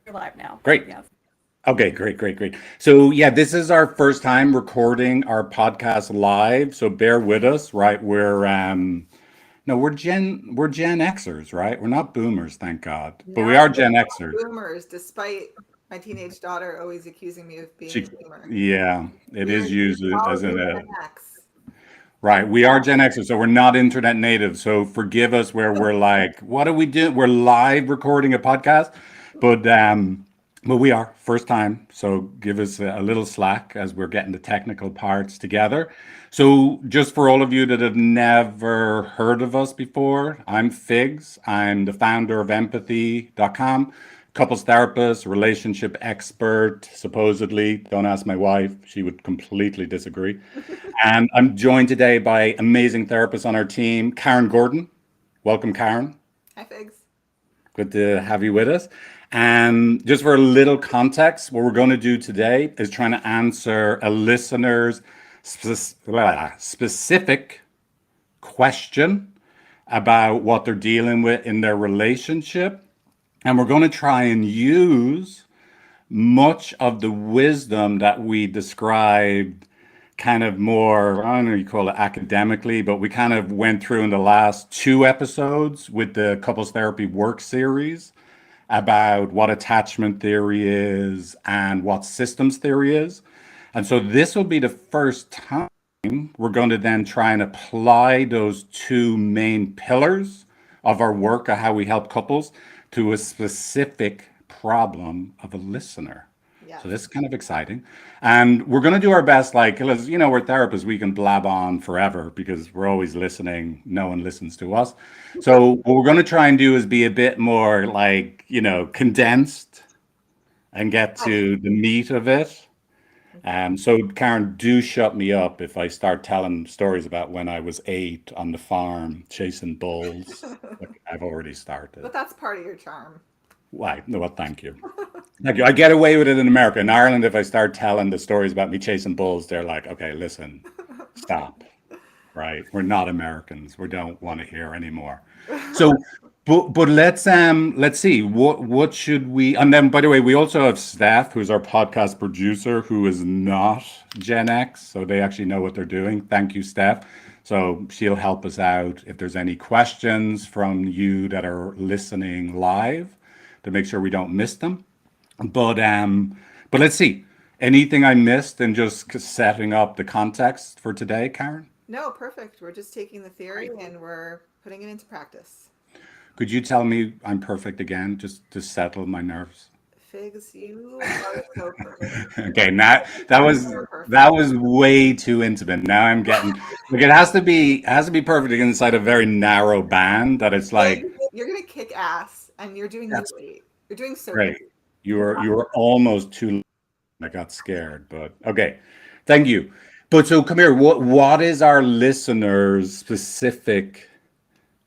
You're live now. Great. Yes. Okay, great. So yeah, this is our first time recording our podcast live. So bear with us, right? We're Gen Xers, right? We're not boomers, thank God. But we No, are we're Gen not Xers. boomers, despite my teenage daughter always accusing me of being a She, boomer. yeah, it We are is usually all as in Gen a X. right. And We are Gen Xers, so we're not internet native. So forgive us where we're like, what are we doing? We're live recording a podcast, but we are first time. So give us a little slack as we're getting the technical parts together. So just for all of you that have never heard of us before, I'm Figs. I'm the founder of empathy.com, couples therapist, relationship expert, supposedly. Don't ask my wife. She would completely disagree. And I'm joined today by amazing therapists on our team, Karen Gordon. Welcome, Karen. hi, Figs. Good to have you with us. And just for a little context, what we're going to do today is trying to answer a listener's specific question about what they're dealing with in their relationship. And we're going to try and use much of the wisdom that we described kind of more, I don't know, you call it academically, but we kind of went through in the last two episodes with the couples therapy work series about what attachment theory is and what systems theory is. And so this will be the first time we're going to then try and apply those two main pillars of our work of how we help couples to a specific problem of a listener. So this Yes. is kind of exciting. And we're going to do our best, like, because, we're therapists, we can blab on forever because we're always listening. No one listens to us. So what we're going to try and do is be a bit more like, condensed and get Right. to the meat of it. Okay. So Karen, do shut me up if I start telling stories about when I was 8 on the farm chasing bulls. Like, I've already started. But that's part of your charm. Why? No, well, thank you. Thank you. I get away with it in America. In Ireland, if I start telling the stories about me chasing bulls, they're like, okay, listen, stop. Right? We're not Americans. We don't want to hear anymore. So, but let's see what should we. And then, by the way, we also have Steph, who's our podcast producer, who is not Gen X, so they actually know what they're doing. Thank you, Steph. So she'll help us out if there's any questions from you that are listening live to make sure we don't miss them. But let's see. Anything I missed in just setting up the context for today, Karen? No, perfect. We're just taking the theory and we're putting it into practice. Could you tell me I'm perfect again, just to settle my nerves? Figs, you are so perfect. Okay, now that You was are perfect. that was way too intimate. Now I'm getting like it has to be perfect inside a very narrow band that it's like Figs, you're gonna kick ass and you're doing that's great. You're doing so great. great. You You were got you were almost too. I got scared, but okay. Thank you. But so come here. What is our listeners' specific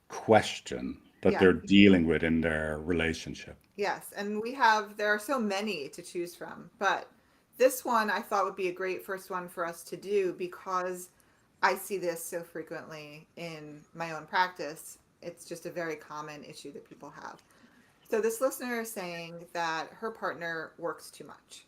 question that yeah. they're dealing with in their relationship? Yes, and there are so many to choose from, but this one I thought would be a great first one for us to do because I see this so frequently in my own practice. It's just a very common issue that people have. So, this listener is saying that her partner works too much.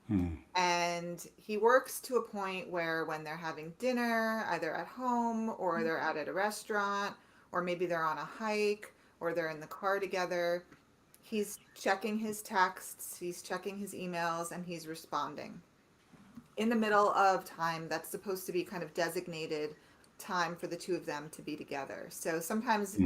Hmm. And he works to a point where when they're having dinner, either at home or they're out at a restaurant, or maybe they're on a hike or they're in the car together, he's checking his texts, he's checking his emails, and he's responding in the middle of time that's supposed to be kind of designated time for the two of them to be together. So sometimes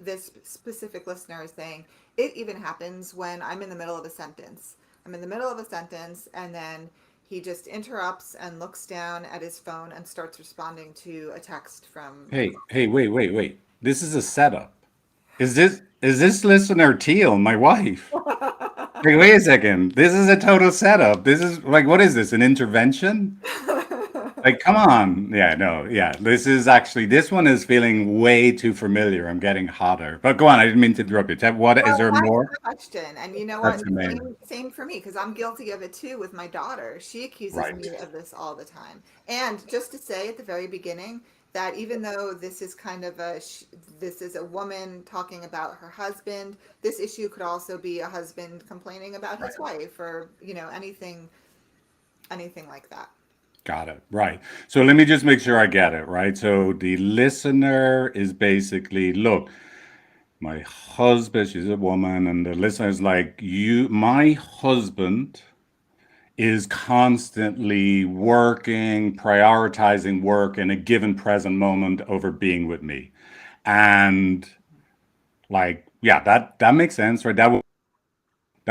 this specific listener is saying it even happens when I'm in the middle of a sentence. I'm in the middle of a sentence and then he just interrupts and looks down at his phone and starts responding to a text from Hey, wait. This is a setup. Is this listener Teal, my wife? Like, wait a second. This is a total setup. This is like, what is this? An intervention? Like, come on. Yeah, no, yeah. This one is feeling way too familiar. I'm getting hotter. But go on. I didn't mean to interrupt you. What is Well, there that's more? the question. And you know what? That's amazing. Same for me because I'm guilty of it too with my daughter. She accuses Right. me of this all the time. And just to say at the very beginning, that even though this is kind of this is a woman talking about her husband, this issue could also be a husband complaining about his wife, or anything like that. Got it. Right. So let me just make sure I get it, right? So the listener is basically, look, my husband, she's a woman, and the listener is like, my husband is constantly working, prioritizing work in a given present moment over being with me. And like, yeah, that makes sense, right? That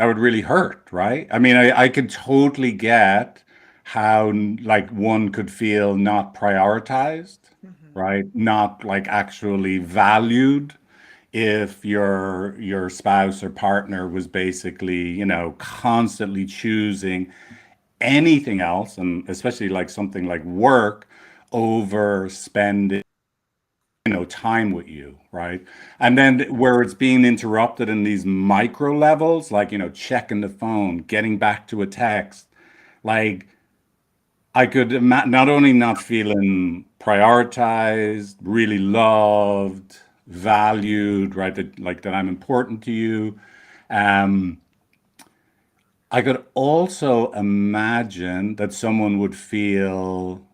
would really hurt, right? I mean, I could totally get how like one could feel not prioritized, Hmm. right? Not like actually valued if your spouse or partner was basically, constantly choosing anything else, and especially like something like work over spending time with you, right? And then where it's being interrupted in these micro levels, like checking the phone, getting back to a text, like I could not only not feeling prioritized, really loved, valued, right? That like that I'm important to you. um I could also imagine that someone would feel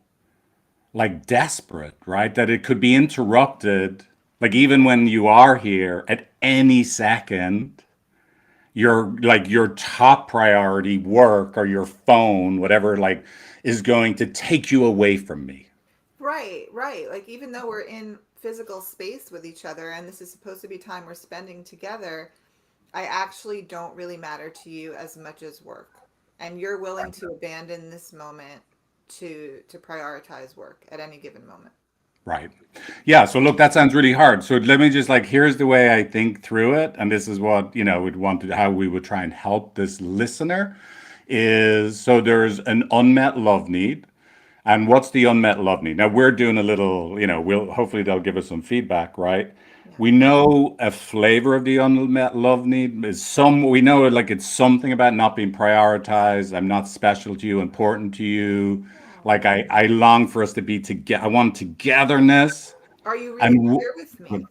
like desperate, right? That it could be interrupted, like even when you are here at any second, your top priority, work or your phone, whatever, like is going to take you away from me. Right, right. Like even though we're in physical space with each other and this is supposed to be time we're spending together, I actually don't really matter to you as much as work. And you're willing to abandon this moment to prioritize work at any given moment. Right. Yeah. So look, that sounds really hard. So let me just like, here's the way I think through it. And this is what, we'd want to, how we would try and help this listener is, so there's an unmet love need. And what's the unmet love need? Now we're doing a little, we'll hopefully they'll give us some feedback, right? Yeah. We know a flavor of the unmet love need is we know like it's something about not being prioritized. I'm not special to you, important to you. Oh. Like I long for us to be together. I want togetherness. Are you really And here with me?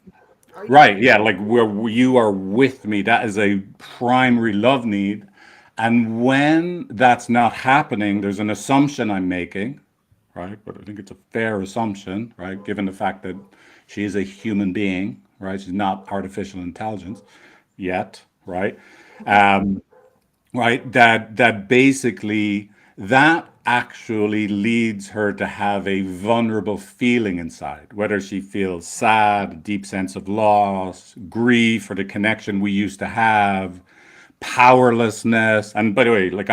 Are you right, yeah, like where you are with me, that is a primary love need. And when that's not happening, there's an assumption I'm making, right? But I think it's a fair assumption, right? Given the fact that she is a human being, right? She's not artificial intelligence yet, right? Um, right? That basically that actually leads her to have a vulnerable feeling inside, whether she feels sad, a deep sense of loss, grief for the connection we used to have, powerlessness. And by the way, like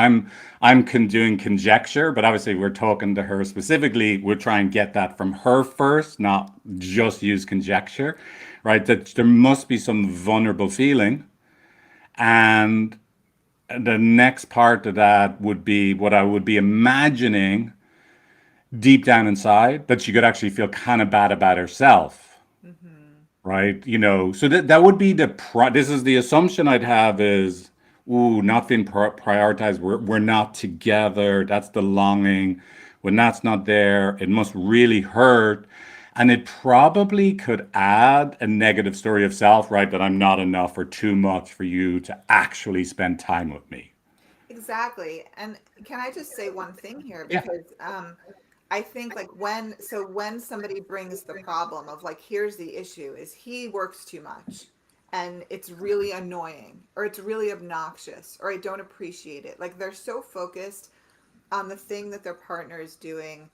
doing conjecture, but obviously we're talking to her specifically. We'll try and get that from her first, not just use conjecture, right? That there must be some vulnerable feeling. And the next part of that would be what I would be imagining deep down inside, that she could actually feel kind of bad about herself, Hmm. right? So that would be this is the assumption I'd have is, ooh, not being prioritized. We're not together. That's the longing. When that's not there, it must really hurt. And it probably could add a negative story of self, right? That I'm not enough or too much for you to actually spend time with me. Exactly. And can I just say one thing here? Yeah. Because I think like when somebody brings the problem of like, here's the issue is he works too much and it's really annoying or it's really obnoxious or I don't appreciate it. Like they're so focused on the thing that their partner is doing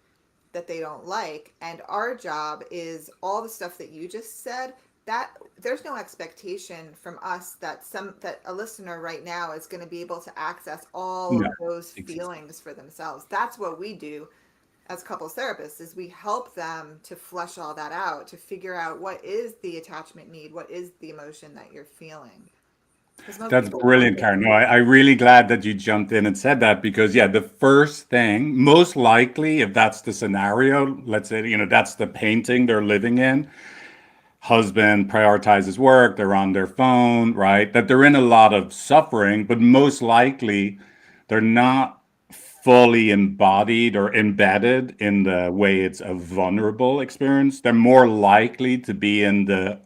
that they don't like, and our job is all the stuff that you just said. That there's no expectation from us that a listener right now is going to be able to access all No. of those Exactly. feelings for themselves. That's what we do as couples therapists is we help them to flesh all that out, to figure out what is the attachment need, what is the emotion that you're feeling, because most That's people don't brilliant, get Karen. No, to. I'm really glad that you jumped in and said that because, yeah, the first thing, most likely, if that's the scenario, let's say, that's the painting they're living in, husband prioritizes work, they're on their phone, right? That they're in a lot of suffering, but most likely they're not fully embodied or embedded in the way it's a vulnerable experience, they're more likely to be in the,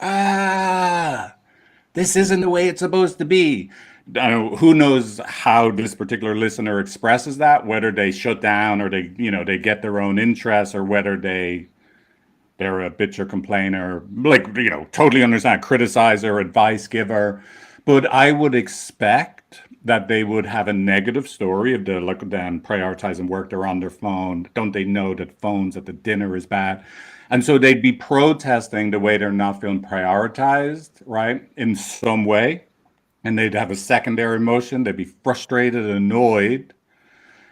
this isn't the way it's supposed to be. Who knows how this particular listener expresses that, whether they shut down or they get their own interests, or whether they're a bitch or complainer, like, totally understand, criticizer, advice giver. But I would expect that they would have a negative story of the look at them prioritizing work, they're on their phone. Don't they know that phones at the dinner is bad? And so they'd be protesting the way they're not feeling prioritized, right? In some way. And they'd have a secondary emotion. They'd be frustrated, annoyed,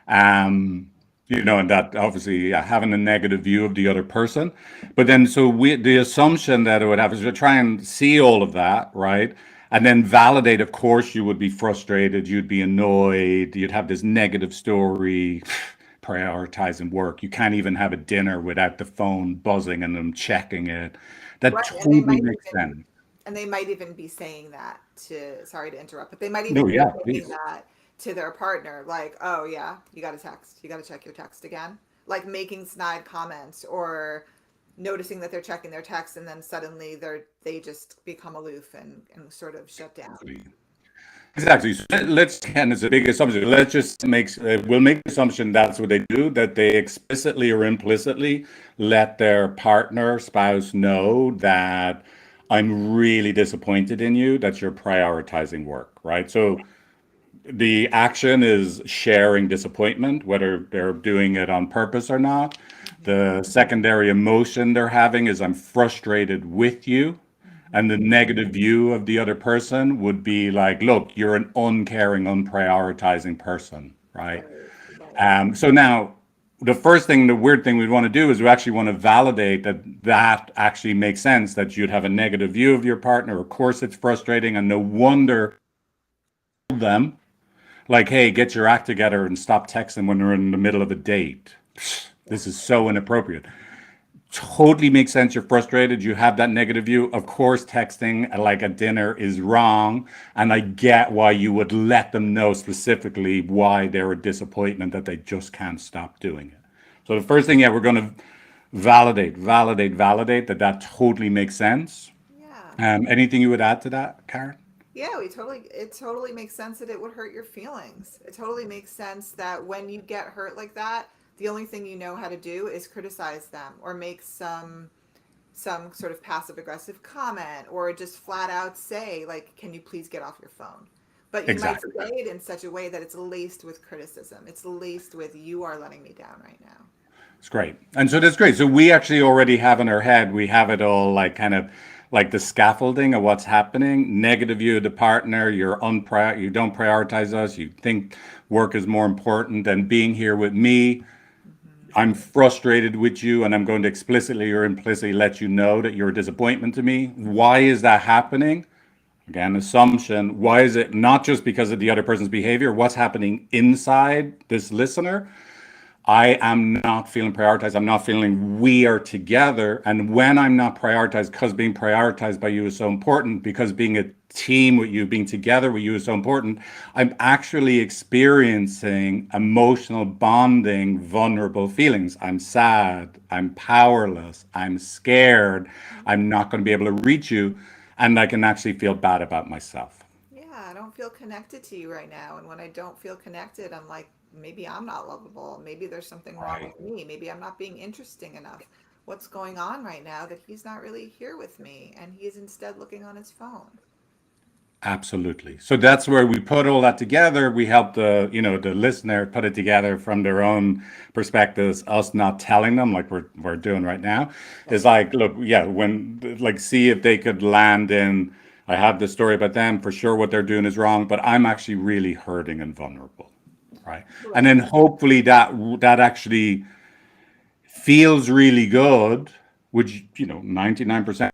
and that obviously, yeah, having a negative view of the other person. But then, so the assumption that it would have is to try and see all of that, right? And then validate, of course, you would be frustrated, you'd be annoyed, you'd have this negative story, prioritizing work. You can't even have a dinner without the phone buzzing and them checking it. That Right. And they totally might makes even sense. and they might even be saying that to, sorry to interrupt, but they might No, even be yeah, saying please. that to their partner, like, oh yeah, you got to text, you got to check your text again, like making snide comments, or noticing that they're checking their text, and then suddenly they just become aloof and sort of shut down. Exactly. So let's, and it's a big assumption. Let's just we'll make the assumption that's what they do, that they explicitly or implicitly let their partner, spouse know that I'm really disappointed in you, that you're prioritizing work, right? So the action is sharing disappointment, whether they're doing it on purpose or not. Hmm. The secondary emotion they're having is I'm frustrated with you. And Hmm. the negative view of the other person would be like, look, you're an uncaring, unprioritizing person, right? Right, right. So now, the weird thing we'd want to do is we actually want to validate that that actually makes sense, that you'd have a negative view of your partner. Of course, it's frustrating, and no wonder them like, hey, get your act together and stop texting when we're in the middle of a date. Yeah. This is so inappropriate. Totally makes sense. You're frustrated. You have that negative view. Of course, texting like at dinner is wrong. And I get why you would let them know specifically why they're a disappointment, that they just can't stop doing it. So the first thing, yeah, we're going to validate that that totally makes sense. Yeah. Anything you would add to that, Karen? Yeah, it totally makes sense that it would hurt your feelings. It totally makes sense that when you get hurt like that, the only thing you know how to do is criticize them, or make some sort of passive aggressive comment, or just flat out say, like, can you please get off your phone? But you might Exactly. say it in such a way that it's laced with criticism. It's laced with, you are letting me down right now. It's great. And so that's great. So we actually already have in our head, we have it all like kind of like the scaffolding of what's happening. Negative view of the partner, you don't prioritize us, you think work is more important than being here with me. Hmm. I'm frustrated with you, and I'm going to explicitly or implicitly let you know that you're a disappointment to me. Why is that happening? Again, assumption. Why is it not just because of the other person's behavior? What's happening inside this listener? I am not feeling prioritized. I'm not feeling we are together. And when I'm not prioritized, because being prioritized by you is so important, because being a team with you, being together with you is so important, I'm actually experiencing emotional bonding, vulnerable feelings. I'm sad. I'm powerless. I'm scared. I'm not going to be able to reach you. And I can actually feel bad about myself. Yeah, I don't feel connected to you right now. And when I don't feel connected, I'm like, maybe I'm not lovable. Maybe there's something wrong Right. with me. Maybe I'm not being interesting enough. What's going on right now that he's not really here with me and he's instead looking on his phone? Absolutely. So that's where we put all that together. We help the listener put it together from their own perspectives, us not telling them like we're doing right now. Is Right. like, look, yeah, when like see if they could land in, I have this story about them, for sure what they're doing is wrong, but I'm actually really hurting and vulnerable. Right. And Right. then hopefully that actually feels really good, which 99%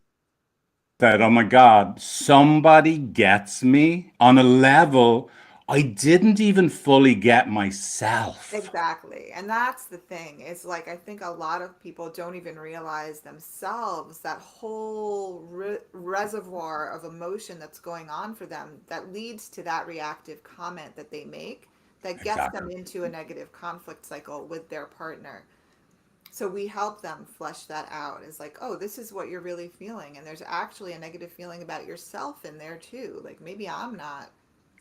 said, oh my God, somebody gets me on a level I didn't even fully get myself. Exactly. And that's the thing. It's like, I think a lot of people don't even realize themselves that whole reservoir of emotion that's going on for them that leads to that reactive comment that they make, that gets them Exactly. into a negative conflict cycle with their partner. So we help them flesh that out. It's like, oh, this is what you're really feeling. And there's actually a negative feeling about yourself in there too. Like maybe I'm not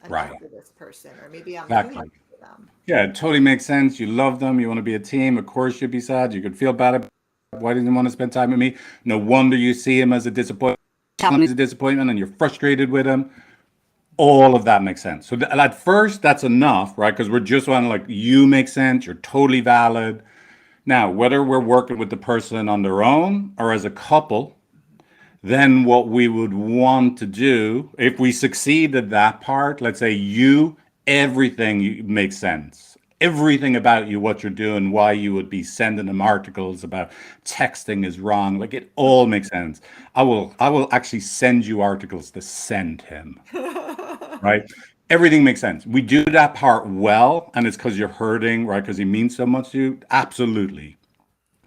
enough Right. for this person, or maybe I'm too much Exactly. for them. Yeah, it totally makes sense. You love them. You want to be a team. Of course, you'd be sad. You could feel bad about why didn't you want to spend time with me? No wonder you see him as a disappointment. Tell him he's a disappointment and you're frustrated with him. All of that makes sense. So at first, that's enough, right? Because we're just on like, you make sense. You're totally valid. Now, whether we're working with the person on their own or as a couple, then what we would want to do, if we succeed at that part, let's say you, makes sense. Everything about you, what you're doing, why you would be sending them articles about texting is wrong, like it all makes sense. I will actually send you articles to send him, right? Everything makes sense. We do that part well, and it's because you're hurting, right? Because he means so much to you. Absolutely.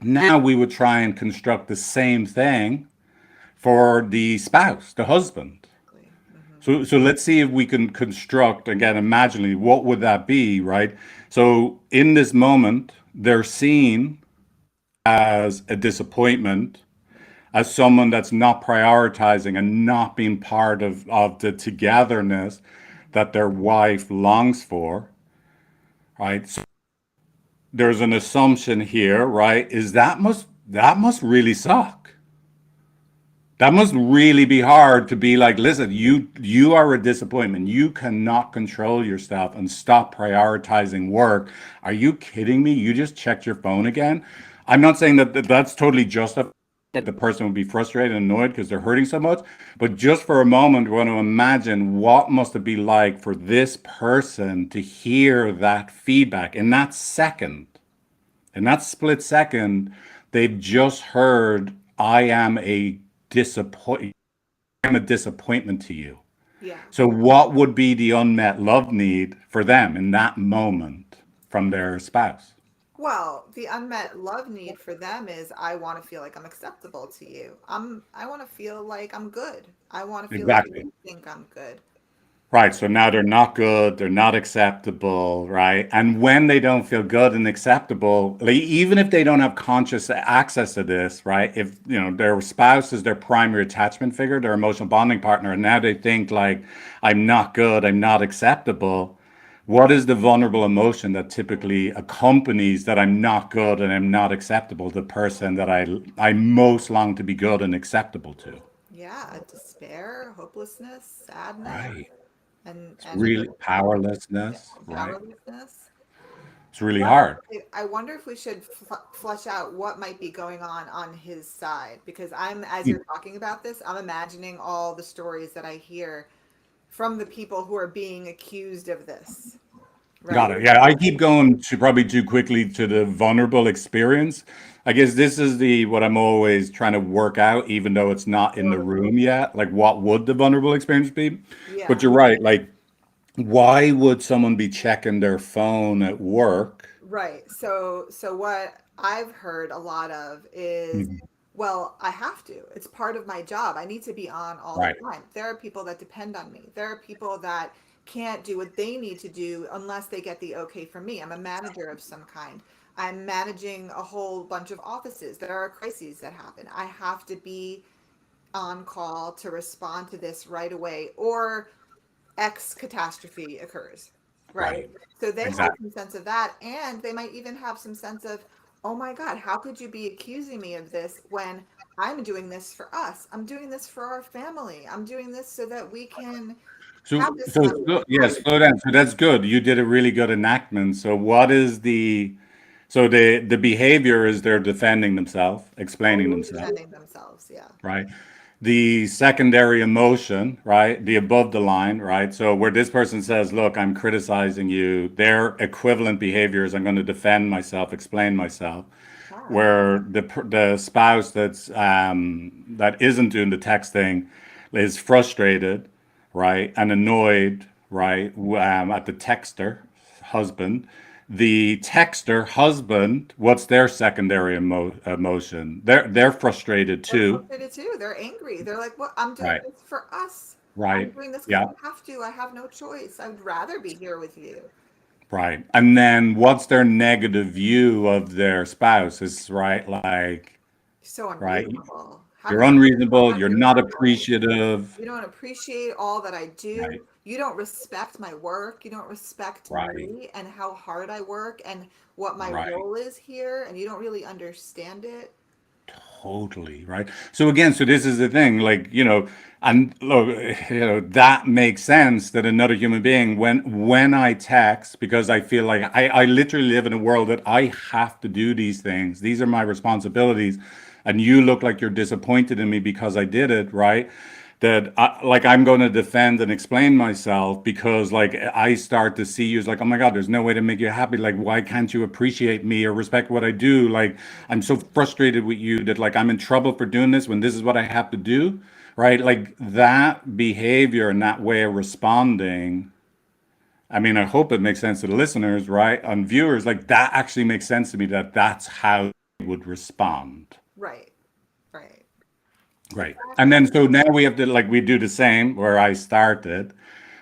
Now we would try and construct the same thing for the spouse, the husband. Exactly. Hmm. So let's see if we can construct again, imaginally, what would that be, right? So in this moment, they're seen as a disappointment, as someone that's not prioritizing and not being part of the togetherness that their wife longs for, right? So there's an assumption here, right? Is that must really suck. That must really be hard to be like, listen, you are a disappointment. You cannot control yourself and stop prioritizing work. Are you kidding me? You just checked your phone again. I'm not saying that that's totally justified. That the person would be frustrated and annoyed because they're hurting so much. But just for a moment, we want to imagine what must it be like for this person to hear that feedback in that second, in that split second. They've just heard, I am a disappoint I'm a disappointment to you. Yeah. So what would be the unmet love need for them in that moment from their spouse? Well, the unmet love need for them is I want to feel like I'm acceptable to you. I want to feel like I'm good. I want to feel like Exactly. you think I'm good. Right. So now they're not good, they're not acceptable, right? And when they don't feel good and acceptable, like, even if they don't have conscious access to this, right? If their spouse is their primary attachment figure, their emotional bonding partner, and now they think like, I'm not good, I'm not acceptable. What is the vulnerable emotion that typically accompanies that I'm not good and I'm not acceptable, the person that I most long to be good and acceptable to? Yeah, despair, hopelessness, sadness, Right. It's and really yeah, powerlessness, right? powerlessness. It's really But hard. I wonder if we should flesh out what might be going on his side, because as Mm. you're talking about this, I'm imagining all the stories that I hear from the people who are being accused of this, Got right? it. Yeah, I keep going to probably too quickly to the vulnerable experience. I guess this is the what I'm always trying to work out, even though it's not in the room yet. Like, what would the vulnerable experience be? But Yeah. you're right. Like, why would someone be checking their phone at work? Right. So what I've heard a lot of is, Mhm. well, I have to. It's part of my job. I need to be on all the Right. time. There are people that depend on me. There are people that can't do what they need to do unless they get the okay from me. I'm a manager of some kind. I'm managing a whole bunch of offices. There are crises that happen. I have to be on call to respond to this right away, or X catastrophe occurs, right? Right. So they have Exactly. some sense of that, and they might even have some sense of, oh my God, how could you be accusing me of this when I'm doing this for us? I'm doing this for our family. I'm doing this so that we can have this level of Yes, privacy. slow down. So that's good. You did a really good enactment. So what is the behavior is they're defending themselves, explaining Totally themselves, defending themselves. Yeah. right? The secondary emotion, right? The above the line, right? So where this person says, "Look, I'm criticizing you," their equivalent behavior is, "I'm going to defend myself, explain myself." Yeah. Where the spouse that isn't doing the texting is frustrated, right, and annoyed, right, at the texter husband. The texter husband, what's their secondary emotion? They're frustrated They're too, frustrated too. They're angry. They're like, well, I'm doing right, this for us. I'm right, doing this because yeah. I have to. I have no choice. I would rather be here with you. Right. And then what's their negative view of their spouse is right, like, So right, unreasonable. How you're can you be so unreasonable, you're not unreasonable? appreciative. You don't appreciate all that I Right. do. You don't respect my work. You don't respect Right. me and how hard I work and what my Right. role is here. And you don't really understand it. Totally, right? So again, so this is the thing, like, and look, that makes sense that another human being, when I text, because I feel like I literally live in a world that I have to do these things. These are my responsibilities. And you look like you're disappointed in me because I did it, right? That like I'm going to defend and explain myself because like I start to see you as like, oh my God, there's no way to make you happy. Like, why can't you appreciate me or respect what I do? Like, I'm so frustrated with you that like I'm in trouble for doing this when this is what I have to do, right? Like that behavior and that way of responding. I mean, I hope it makes sense to the listeners, right? And viewers, like that actually makes sense to me that that's how they would respond. Right. Right. Right. And Exactly. then so now we have to like we do the same where I started,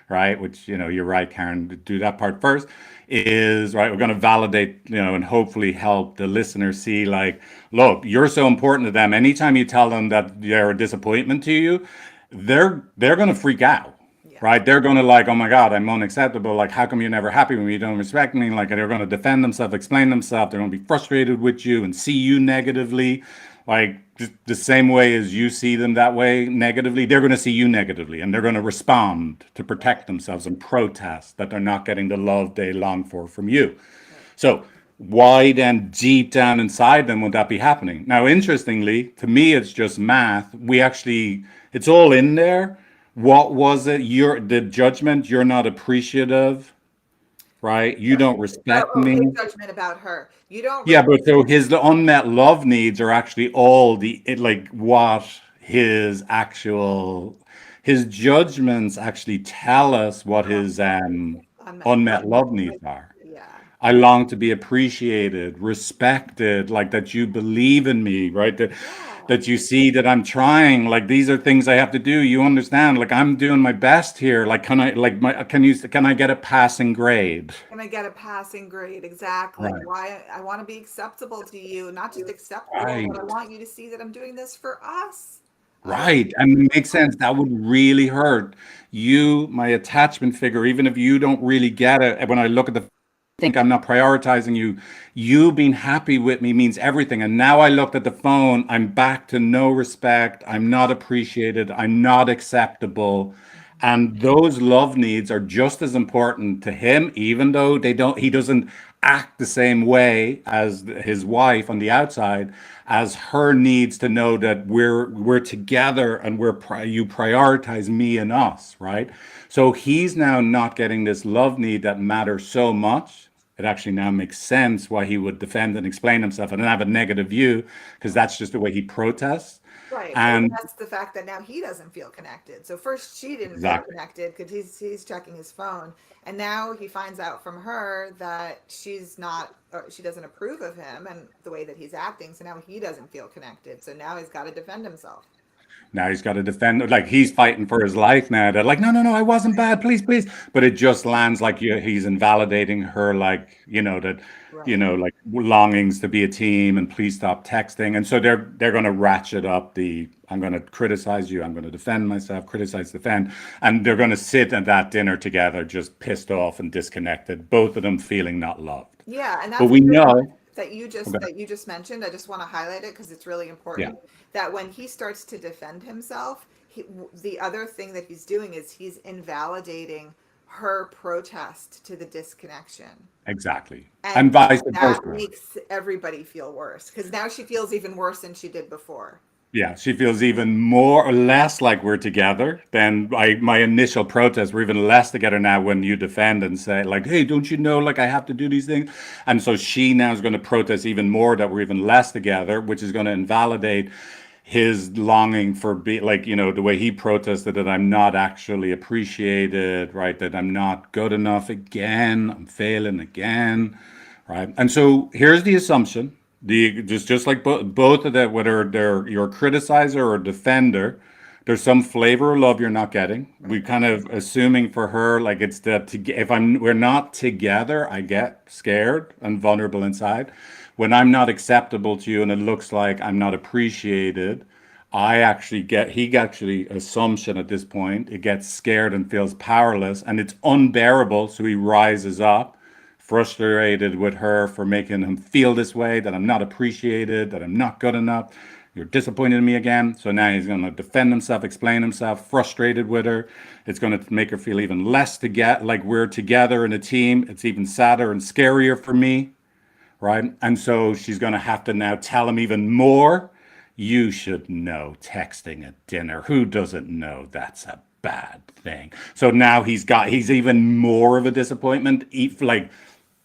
right? Which, you're right, Karen, to do that part first is right, we're going to validate, and hopefully help the listener see like, look, you're so important to them. Anytime you tell them that they're a disappointment to you, they're going to freak out. Yeah. Right? They're going to like, oh my God, I'm unacceptable. Like, how come you're never happy when you don't respect me? Like, they're going to defend themselves, explain themselves. They're going to be frustrated with you and see you negatively. Like, just the same way as you see them that way negatively, they're going to see you negatively and they're going to respond to Right. protect themselves and protest that they're not getting the love they long for from you. Right. So, why then deep down inside them would that be happening? Now, interestingly, to me, it's just math. It's all in there. What was it? The judgment, you're not appreciative, right? You don't Oh, respect oh, his me. judgment about her. You don't Yeah, really. but so the unmet love needs are actually all like what his judgments actually tell us what his Unmet unmet love. love needs are. Yeah. I long to be appreciated, respected, like that you believe in me, right? Yeah. That you see that I'm trying. Like these are things I have to do. You understand? Like I'm doing my best here. Like can I get a passing grade? Can I get a passing grade? Exactly. Right. Why I want to be acceptable to you, not just acceptable, but I Right. want you to see that I'm doing this for us. I want Right. And it makes sense. That would really hurt you, my attachment figure, even if you don't really get it. When I look at the think I'm not prioritizing you. You being happy with me means everything. And now I looked at the phone, I'm back to no respect. I'm not appreciated. I'm not acceptable. And those love needs are just as important to him, even though he doesn't act the same way as his wife on the outside, as her needs to know that we're together and you prioritize me and us, right? So he's now not getting this love need that matters so much. It actually now makes sense why he would defend and explain himself and have a negative view because that's just the way he protests. right. Well, And that's the fact that now he doesn't feel connected. So first she didn't feel exactly, connected because he's checking his phone, and now he finds out from her that she's not, or she doesn't approve of him and the way that he's acting. So now he doesn't feel connected. So now he's got to defend himself. now he's got to defend, like he's fighting for his life now. They're like, no, no, no, I wasn't bad, please, please. But it just lands like he's invalidating her, like that, Right. like longings to be a team and please stop texting. And so they're going to ratchet up the. I'm going to criticize you. I'm going to defend myself, criticize, defend, and they're going to sit at that dinner together, just pissed off and disconnected. Both of them feeling not loved. Yeah, and But that's a we good point know. Okay. that you just mentioned. I just want to highlight it because it's really Yeah. important that when he starts to defend himself, the other thing that he's doing is he's invalidating her protest to the disconnection. Exactly. And And vice that versa. makes everybody feel worse because now she feels even worse than she did before. Yeah, she feels even more or less like we're together than my initial protest. We're even less together now when you defend and say, like, hey, don't you know, like, I have to do these things? And so she now is going to protest even more that we're even less together, which is going to invalidate his longing for like, the way he protested that I'm not actually appreciated, right? That I'm not good enough again, I'm failing again, right? And so here's the assumption: just like both of that, whether you're a criticizer or a defender, There's some flavor of love you're not getting. We Right. kind of assuming for her like it's the if we're not together, I get scared and vulnerable inside. When I'm not acceptable to you and it looks like I'm not appreciated, I actually get he actually assumption at this point. It gets scared and feels powerless and it's unbearable. So he rises up, frustrated with her for making him feel this way, that I'm not appreciated, that I'm not good enough. You're disappointed in me again. So now he's going to defend himself, explain himself, frustrated with her. It's going to make her feel even less to get like we're together in a team. It's even sadder and scarier for me, right? And so she's going to have to now tell him even more. You should know texting at dinner. Who doesn't know that's a bad thing? So now he's even more of a disappointment.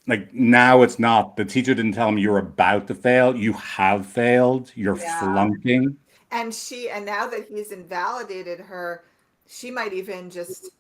Like now it's not the teacher didn't tell him you're about to fail. You have failed. You're Yeah. flunking. And now that he's invalidated her, she might even just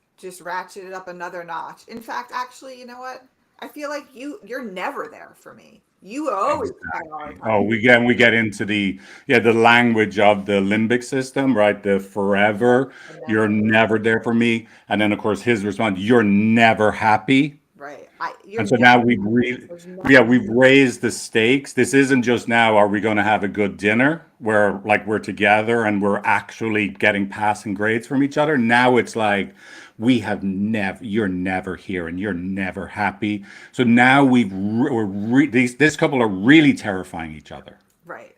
ratchet it up another notch. In fact, actually, you know what? I feel like you're never there for me. You always Exactly. prioritize Oh, we get into the language of the limbic system, right? The forever, and you're never. never there for me. And then of course his response, you're never happy. Right. You're And so now never. we've really, There's yeah, never. we've raised the stakes. This isn't just now, are we going to have a good dinner where like we're together and we're actually getting passing grades from each other. Now it's like you're never here and you're never happy. So now this couple are really terrifying each other, Right.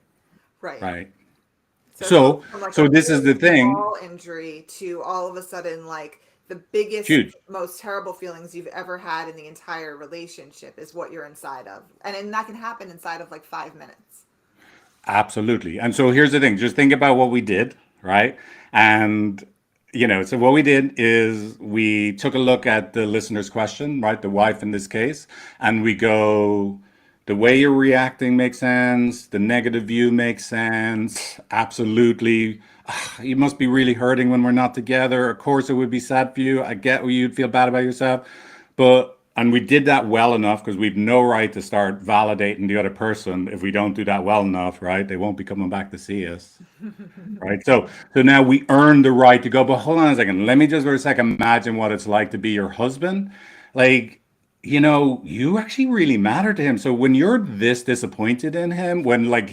Right. right? So it's gone So, from like a so this is really the thing, small injury to all of a sudden like the biggest, huge. most terrible feelings you've ever had in the entire relationship is what you're inside of. And that can happen inside of like 5 minutes. Absolutely. And so here's the thing, just think about what we did, right? And so what we did is we took a look at the listener's question, right? The wife in this case, and we go, the way you're reacting makes sense, the negative view makes sense. Absolutely. You must be really hurting when we're not together. Of course it would be sad for you. I get where you'd feel bad about yourself. And we did that well enough because we've no right to start validating the other person if we don't do that well enough, right? They won't be coming back to see us, right? So now we earn the right to go, but hold on a second. Let me just for a second imagine what it's like to be your husband. Like, you actually really matter to him. So when you're this disappointed in him, when like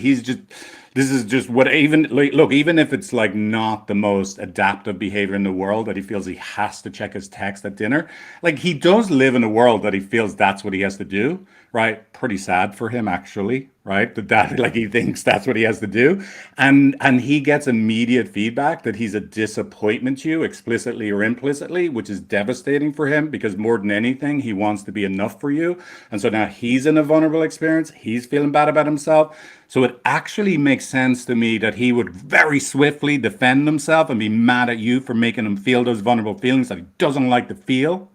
this is just what even like, look, even if it's like not the most adaptive behavior in the world that he feels he has to check his text at dinner, like he does live in a world that he feels that's what he has to do, right? Pretty sad for him actually, right? That like he thinks that's what he has to do, and he gets immediate feedback that he's a disappointment to you, explicitly or implicitly, which is devastating for him because more than anything, he wants to be enough for you, and so now he's in a vulnerable experience. He's feeling bad about himself. So it actually makes sense to me that he would very swiftly defend himself and be mad at you for making him feel those vulnerable feelings that he doesn't like to feel.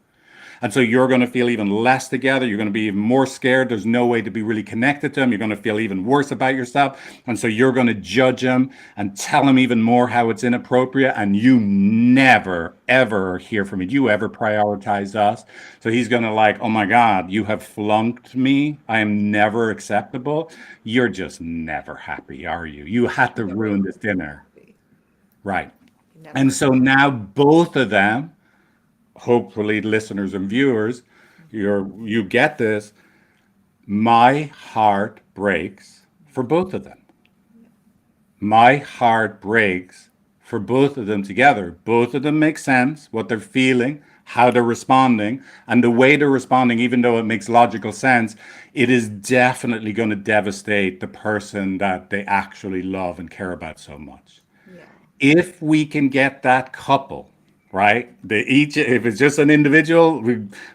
And so you're going to feel even less together. You're going to be even more scared. There's no way to be really connected to him. You're going to feel even worse about yourself. And so you're going to judge him and tell him even more how it's inappropriate. And you never, ever hear from me. You ever prioritize us. So he's going to like, oh my God, you have flunked me. I am never acceptable. You're just never happy, are you? You had to Never ruin this dinner. happy. Right. And Never. so now both of them, hopefully listeners and viewers, you get this. My heart breaks for both of them. My heart breaks for both of them together. Both of them make sense, what they're feeling, how they're responding, and the way they're responding, even though it makes logical sense, it is definitely going to devastate the person that they actually love and care about so much. Yeah. If we can get that couple, right? If it's just an individual,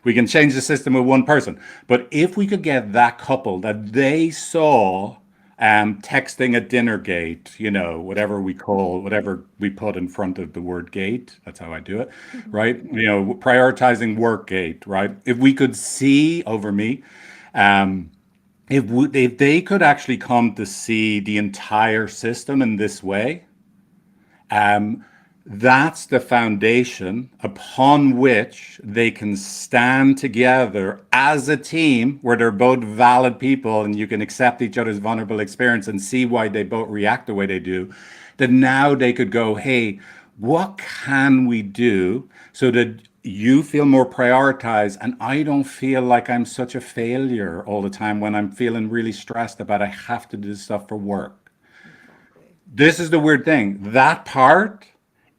we can change the system with one person. But if we could get that couple that they saw texting at dinner gate, whatever we put in front of the word gate, that's how I do it, right? Prioritizing work gate, right? If we could see over me, um, if they could actually come to see the entire system in this way, um, that's the foundation upon which they can stand together as a team where they're both valid people and you can accept each other's vulnerable experience and see why they both react the way they do. That now they could go, hey, What can we do so that you feel more prioritized and I don't feel like I'm such a failure all the time when I'm feeling really stressed about I have to do this stuff for work? Exactly. This is the weird thing. That part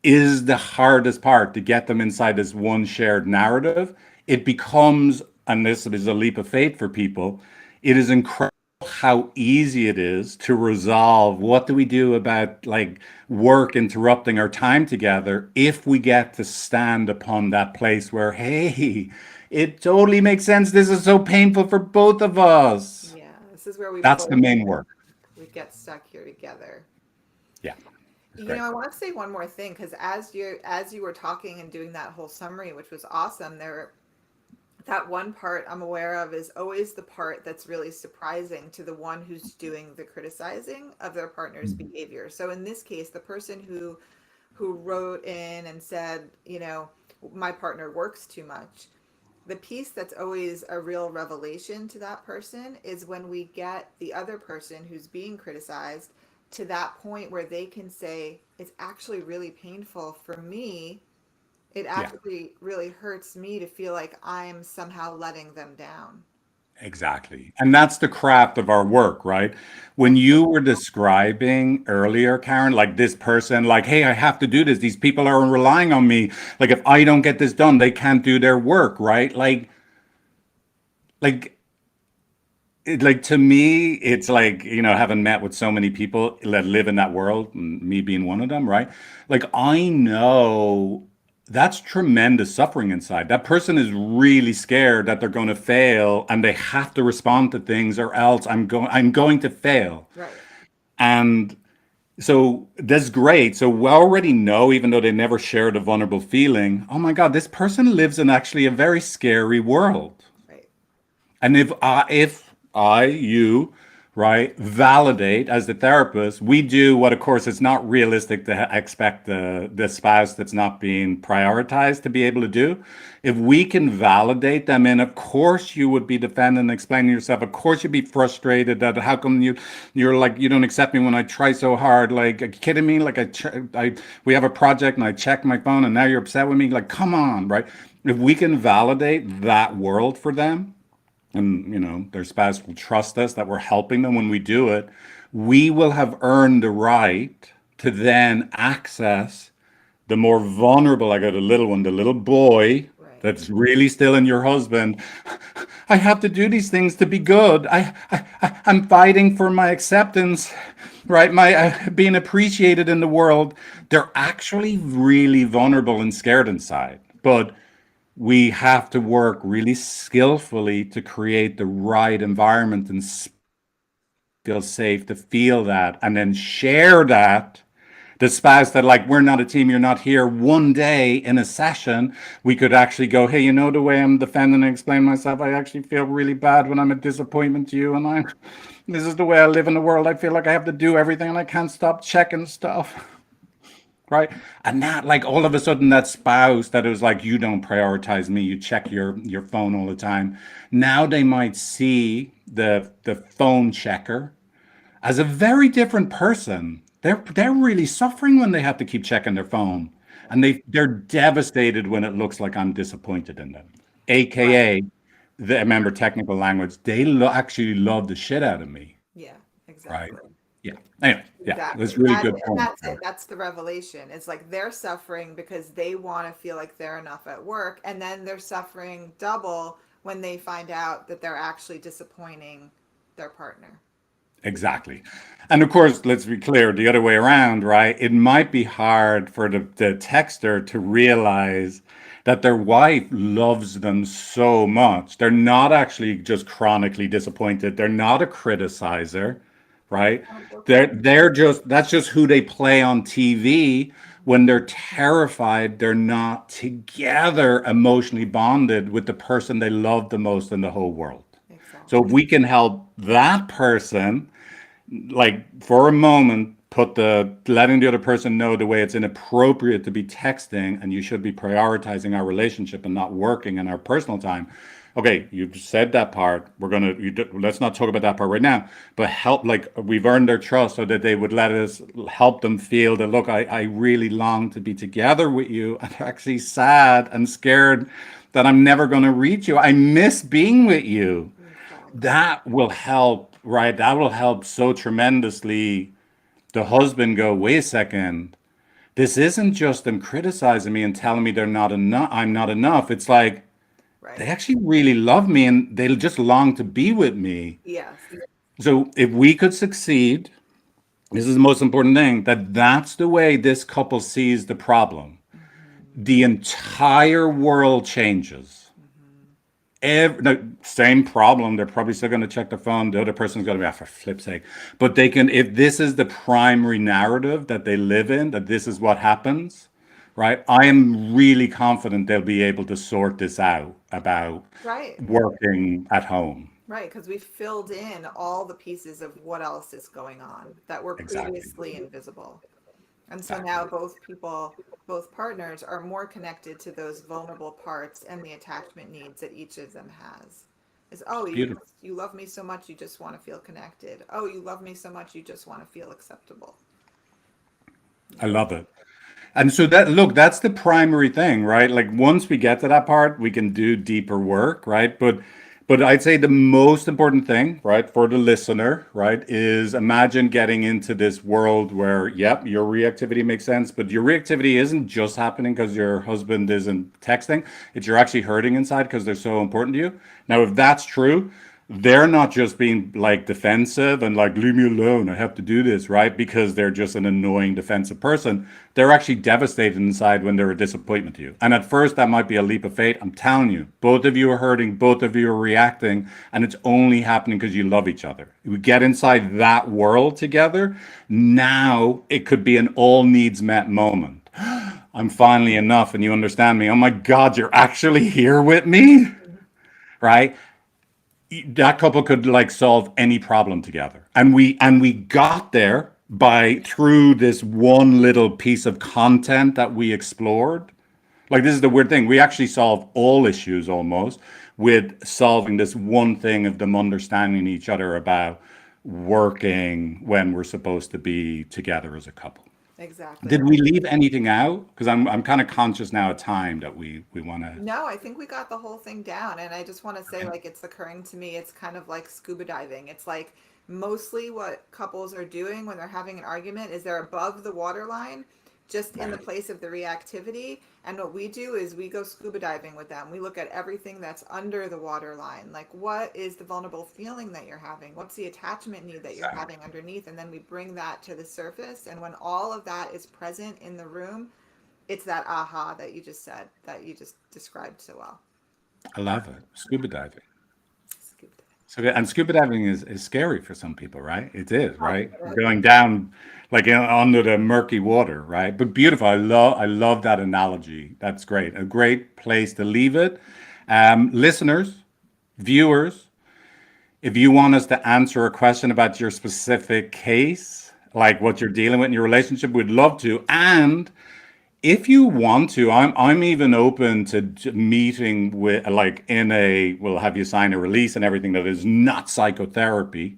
is the hardest part to get them inside this one shared narrative. It becomes, and this is a leap of faith for people, it is incredible how easy it is to resolve what do we do about like work interrupting our time together if we get to stand upon that place where, hey, it totally makes sense. This is so painful for both of us. Yeah, this is where we That's the both main work. we get stuck here together. Yeah, it's You great. know, I want to say one more thing because as you were talking and doing that whole summary, which was awesome, there that one part I'm aware of is always the part that's really surprising to the one who's doing the criticizing of their partner's behavior. So in this case, the person who wrote in and said, my partner works too much. The piece that's always a real revelation to that person is when we get the other person who's being criticized to that point where they can say, it's actually really painful for me. It Yeah. actually really hurts me to feel like I'm somehow letting them down. Exactly. And that's the craft of our work, right? When you were describing earlier, Karen, like this person, like, hey, I have to do this. These people are relying on me. Like, if I don't get this done, they can't do their work, right? Like, like to me, it's like, having met with so many people that live in that world, and me being one of them, right? Like, I know that's tremendous suffering inside. That person is really scared that they're going to fail and they have to respond to things or else I'm going to fail. Right. And so that's great. So we already know, even though they never shared a vulnerable feeling, oh my God, this person lives in actually a very scary world. Right. And you, right, validate as the therapist, we do what, of course, it's not realistic to expect the spouse that's not being prioritized to be able to do. If we can validate them, and of course you would be defending and explaining yourself. Of course you'd be frustrated that how come you're like you don't accept me when I try so hard. Like, are you kidding me? Like we have a project and I check my phone and now you're upset with me. Like, come on, right? If we can validate that world for them and their spouse will trust us that we're helping them when we do it, we will have earned the right to then access the more vulnerable. I got a little one, the little boy Right. that's really still in your husband. I have to do these things to be good. I'm fighting for my acceptance, right? My being appreciated in the world. They're actually really vulnerable and scared inside, but we have to work really skillfully to create the right environment and feel safe to feel that and then share that. The spouse that, like, we're not a team, you're not here. One day in a session we could actually go, hey, the way I'm defending and explaining myself, I actually feel really bad when I'm a disappointment to you, and I this is the way I live in the world. I feel like I have to do everything and I can't stop checking stuff. Right. And that, like, all of a sudden, that spouse that was like, you don't prioritize me, you check your phone all the time. Now they might see the phone checker as a very different person. They're really suffering when they have to keep checking their phone. And they're devastated when it looks like I'm disappointed in them. Right. AKA, remember technical language, they actually love the shit out of me. Yeah, Right. exactly. Yeah. Anyway, yeah, that's Exactly. really And good point. that's it. That's the revelation. It's like they're suffering because they want to feel like they're enough at work. And then they're suffering double when they find out that they're actually disappointing their partner. Exactly. And of course, let's be clear, the other way around, right? It might be hard for the texter to realize that their wife loves them so much. They're not actually just chronically disappointed. They're not a criticizer, right? They're just that's just who they play on TV when they're terrified they're not together emotionally bonded with the person they love the most in the whole world. So Exactly. if we can help that person, like for a moment, put the letting the other person know the way it's inappropriate to be texting and you should be prioritizing our relationship and not working in our personal time. okay, you've said that part. Let's not talk about that part right now. But help, like we've earned their trust so that they would let us help them feel that, look, I really long to be together with you. I'm actually sad and scared that I'm never going to reach you. I miss being with you. Exactly. That will help, right? That will help so tremendously. The husband go, wait a second. This isn't just them criticizing me and telling me they're not enough. I'm not enough. It's like, they Right. actually really love me and they'll just long to be with me. Yes. So if we could succeed, this is the most important thing, that's the way this couple sees the problem. Hmm. The entire world changes. Hmm. The same problem. They're probably still going to check their phone. The other person's going to be, for flip's sake. But they can, if this is the primary narrative that they live in, that this is what happens, right? I am really confident they'll be able to sort this out about Right. working at home. Right. Because we filled in all the pieces of what else is going on that were Exactly. previously invisible. And so now Exactly. both people, both partners are more connected to those vulnerable parts and the attachment needs that each of them has. Is, oh, It's beautiful. you love me so much you just want to feel connected. Oh, you love me so much you just want to feel acceptable. I Yeah. love it. And so that, look, that's the primary thing, right? Like once we get to that part, we can do deeper work, right? But I'd say the most important thing, right, for the listener, right, is imagine getting into this world where, yep, your reactivity makes sense, but your reactivity isn't just happening because your husband isn't texting. It's you're actually hurting inside because they're so important to you. Now, if that's true, they're not just being like defensive and like leave me alone, I have to do this, right, because they're just an annoying defensive person. They're actually devastated inside when they're a disappointment to you, and at first that might be a leap of faith. I'm telling you, both of you are hurting, both of you are reacting, and it's only happening because you love each other. We get inside that world together. Now it could be an all needs met moment. I'm finally enough and you understand me. Oh my god, you're actually here with me, right? That couple could like solve any problem together. And we got there by through this one little piece of content that we explored. Like this is the weird thing. We actually solve all issues almost with solving this one thing of them understanding each other about working when we're supposed to be together as a couple. Exactly. Did we leave anything out? Because I'm kind of conscious now of time that we want to. No, I think we got the whole thing down. And I just want to say, like, it's occurring to me, it's kind of like scuba diving. It's like mostly what couples are doing when they're having an argument is they're above the waterline, just in the Right. place of the reactivity. And what we do is we go scuba diving with them. We look at everything that's under the waterline. Like, what is the vulnerable feeling that you're having? What's the attachment need that you're having underneath? And then we bring that to the surface. And when all of that is present in the room, it's that aha that you just said, that you just described so well. I love it. Scuba diving. Scooped it. So, and scuba diving is scary for some people, right? It is, Oh, right? it is. Going down like under the murky water, right? But beautiful. I love that analogy. That's great. A great place to leave it. Listeners, viewers, if you want us to answer a question about your specific case, like what you're dealing with in your relationship, we'd love to. And if you want to, I'm even open to meeting with like in a we'll have you sign a release and everything that is not psychotherapy.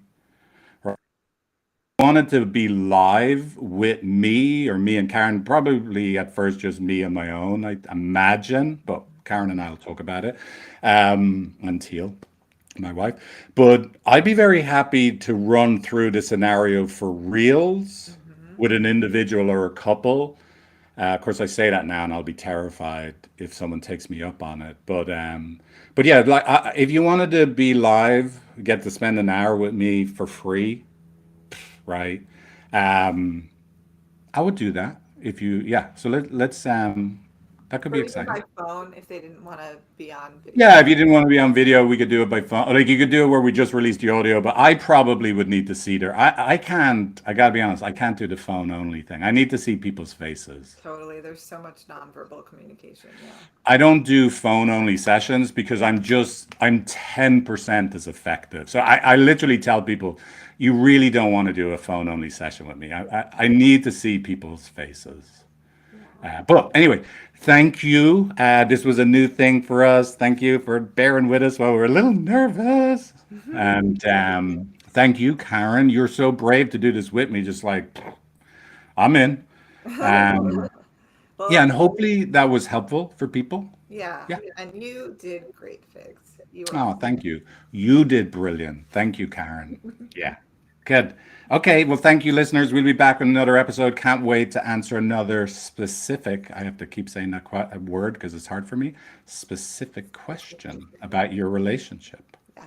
Wanted to be live with me or me and Karen, probably at first just me on my own, I imagine, but Karen and I will talk about it. And Teal, my wife. But I'd be very happy to run through the scenario for reals Mm-hmm. with an individual or a couple. Of course, I say that now, and I'll be terrified if someone takes me up on it. But yeah, like if you wanted to be live, get to spend an hour with me for free, right? Um, I would do that if you, yeah. So let's that could be Or even exciting. by phone if they didn't want to be on Yeah, video. if you didn't want to be on video, we could do it by phone. Like you could do it where we just released the audio, but I probably would need to see their. I can't. I gotta be honest. I can't do the phone only thing. I need to see people's faces. Totally. There's so much nonverbal communication. Yeah. I don't do phone only sessions because I'm 10% as effective. So I literally tell people, you really don't want to do a phone only session with me. I need to see people's faces. Yeah. But anyway, thank you. This was a new thing for us. Thank you for bearing with us while we were a little nervous. And thank you, Karen. You're so brave to do this with me. Just like, I'm in. Um, yeah, Well, and hopefully that was helpful for people. yeah, Yeah. and you did great, Figs. You were Oh, awesome. thank you. You did brilliant. Thank you, Karen. Yeah. Good. Okay. Well, thank you, listeners. We'll be back with another episode. Can't wait to answer another specific, I have to keep saying that word because it's hard for me, specific question about your relationship.